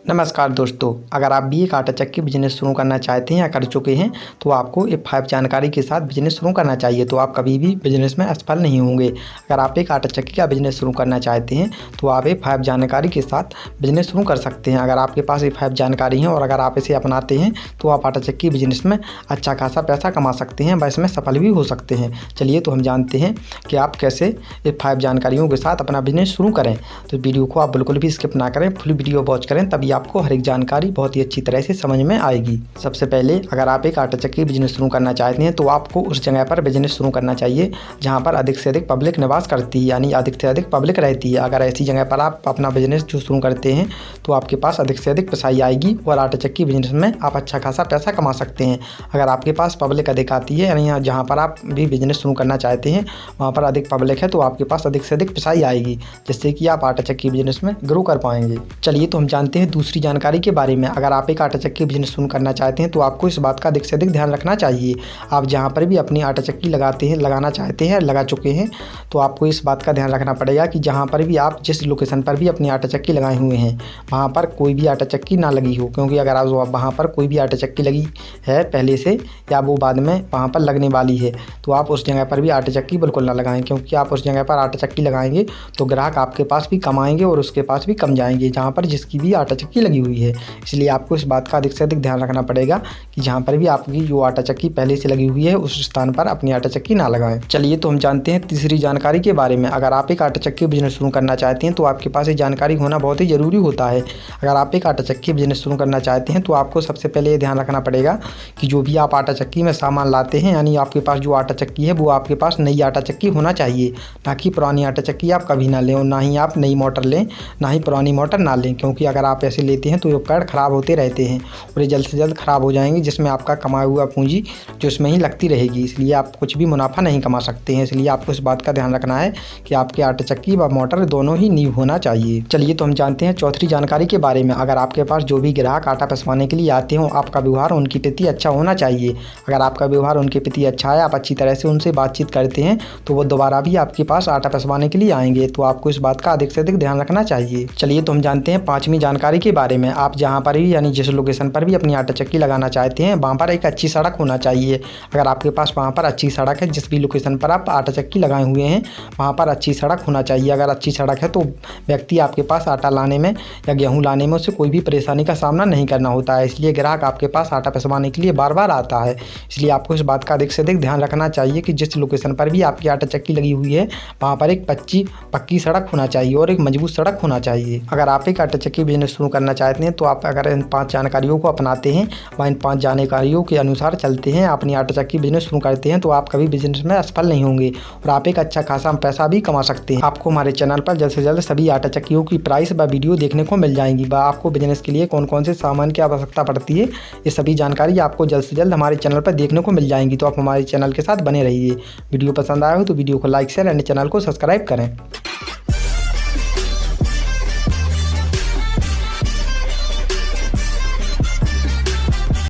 नमस्कार दोस्तों, अगर आप भी एक आटा चक्की बिजनेस शुरू करना चाहते हैं या कर चुके हैं तो आपको ये 5 जानकारी के साथ बिजनेस शुरू करना चाहिए, तो आप कभी भी बिजनेस में असफल नहीं होंगे। अगर आप एक आटा चक्की का बिजनेस शुरू करना चाहते हैं तो आप ये 5 जानकारी के साथ बिजनेस शुरू कर सकते हैं। अगर आपके पास ये 5 जानकारी हैं और अगर आप इसे अपनाते हैं तो आप आटा चक्की बिजनेस में अच्छा खासा पैसा कमा सकते हैं, व इसमें सफल भी हो सकते हैं। चलिए तो हम जानते हैं कि आप कैसे ये 5 जानकारियों के साथ अपना बिजनेस शुरू करें। तो वीडियो को आप बिल्कुल भी स्किप ना करें, फुल वीडियो वॉच करें, तभी आपको हर एक जानकारी बहुत ही अच्छी तरह से समझ में आएगी। सबसे पहले अगर आप एक आटा चक्की बिजनेस शुरू करना चाहते हैं तो आपको उस जगह पर बिजनेस शुरू करना चाहिए जहां पर अधिक से अधिक पब्लिक निवास करती है, यानी अधिक से अधिक पब्लिक रहती है। अगर ऐसी जगह पर आप अपना बिजनेस जो शुरू करते हैं तो आपके पास अधिक से अधिक पैसाई आएगी और आटा चक्की बिजनेस में आप अच्छा खासा पैसा कमा सकते हैं। अगर आपके पास पब्लिक अधिक आती है, यानी जहाँ पर आप भी बिजनेस शुरू करना चाहते हैं वहाँ पर अधिक पब्लिक है, तो आपके पास अधिक से अधिक पैसाई आएगी, जिससे कि आप आटा चक्की बिजनेस में ग्रो कर पाएंगे। चलिए तो हम जानते हैं दूसरी जानकारी के बारे में। अगर आप एक आटा चक्की बिजनेस शुरू करना चाहते हैं तो आपको इस बात का अधिक से अधिक ध्यान रखना चाहिए। आप जहां पर भी अपनी आटा चक्की लगाना चाहते हैं, लगा चुके हैं, तो आपको इस बात का ध्यान रखना पड़ेगा कि जहां पर भी आप जिस लोकेशन पर भी अपनी आटा चक्की लगाए हुए हैं वहां पर कोई भी आटा चक्की ना लगी हो। क्योंकि अगर आप वहां पर कोई भी आटा चक्की लगी है पहले से या वो बाद में वहां पर लगने वाली है तो आप उस जगह पर भी आटा चक्की बिल्कुल ना लगाएं। क्योंकि आप उस जगह पर आटा चक्की लगाएंगे तो ग्राहक आपके पास भी कम आएंगे और उसके पास भी कम जाएंगे जहाँ पर जिसकी भी आटा चक्की लगी हुई है। इसलिए आपको इस बात का अधिक से अधिक ध्यान रखना पड़ेगा कि जहाँ पर भी आपकी जो आटा चक्की पहले से लगी हुई है उस स्थान पर अपनी आटा चक्की ना लगाएं। चलिए तो हम जानते हैं तीसरी जानकारी के बारे में। अगर आप एक आटा चक्की बिजनेस शुरू करना चाहते हैं तो आपके पास ये जानकारी होना बहुत ही ज़रूरी होता है। अगर आप एक आटा चक्की बिजनेस शुरू करना चाहते हैं तो आपको सबसे पहले ये ध्यान रखना पड़ेगा कि जो भी आप आटा चक्की में सामान लाते हैं, यानी आपके पास जो आटा चक्की है वो आपके पास नई आटा चक्की होना चाहिए, ना कि पुरानी आटा चक्की आप कभी ना लें और ना ही आप नई मोटर लें, ना ही पुरानी मोटर ना लें। क्योंकि अगर आप ऐसे लेते हैं तो ये उपकरण ख़राब होते रहते हैं और ये जल्द से जल्द ख़राब हो जाएंगे, जिसमें आपका कमाया हुआ पूंजी जो इसमें ही लगती रहेगी। इसलिए आप कुछ भी मुनाफा नहीं कमा सकते हैं। इसलिए आपको इस बात का ध्यान रखना है कि आपके आटा चक्की व मोटर दोनों ही न्यू होना चाहिए। चलिए तो हम जानते हैं चौथी जानकारी के बारे में। अगर आपके पास जो भी ग्राहक आटा पिसवाने के लिए आते हों, आपका व्यवहार उनके प्रति अच्छा होना चाहिए। अगर आपका व्यवहार उनके प्रति अच्छा है, आप अच्छी तरह से उनसे बातचीत करते हैं तो वो दोबारा भी आपके पास आटा पिसवाने के लिए आएंगे। तो आपको इस बात का अधिक से अधिक ध्यान रखना चाहिए। चलिए तो हम जानते हैं 5वीं जानकारी के बारे में। आप जहाँ पर भी, यानी जिस लोकेशन पर भी अपनी आटा चक्की लगाना चाहते हैं वहाँ पर एक अच्छी सड़क होना चाहिए। अगर आपके पास वहाँ पर अच्छी सड़क है, जिस भी लोकेशन पर आप आटा चक्की लगाए हुए हैं वहाँ पर अच्छी सड़क होना चाहिए। अगर अच्छी सड़क है तो व्यक्ति आपके पास आटा लाने में या गेहूँ लाने में उसे कोई भी परेशानी का सामना नहीं करना होता है। इसलिए ग्राहक आपके पास आटा पिसवाने के लिए बार बार आता है। इसलिए आपको इस बात का अधिक से अधिक ध्यान रखना चाहिए कि जिस लोकेशन पर भी आपकी आटा चक्की लगी हुई है वहाँ पर एक पक्की सड़क होना चाहिए और एक मजबूत सड़क होना चाहिए। अगर आप एक आटा चक्की बिजनेस शुरू करना चाहते हैं तो आप अगर इन 5 जानकारियों को अपनाते हैं व इन 5 जानकारियों के अनुसार चलते हैं, अपनी आटा चक्की बिजनेस शुरू करते हैं, तो आप कभी बिजनेस में असफल नहीं होंगे और आप एक अच्छा खासा पैसा भी कमा सकते हैं। आपको हमारे चैनल पर जल्द से जल्द सभी आटा चक्कियों की प्राइस व वीडियो देखने को मिल जाएंगी व आपको बिजनेस के लिए कौन कौन से सामान की आवश्यकता पड़ती है, ये सभी जानकारी आपको जल्द से जल्द हमारे चैनल पर देखने को मिल जाएंगी। तो आप हमारे चैनल के साथ बने रहिए। वीडियो पसंद आया हो तो वीडियो को लाइक शेयर एंड चैनल को सब्सक्राइब करें।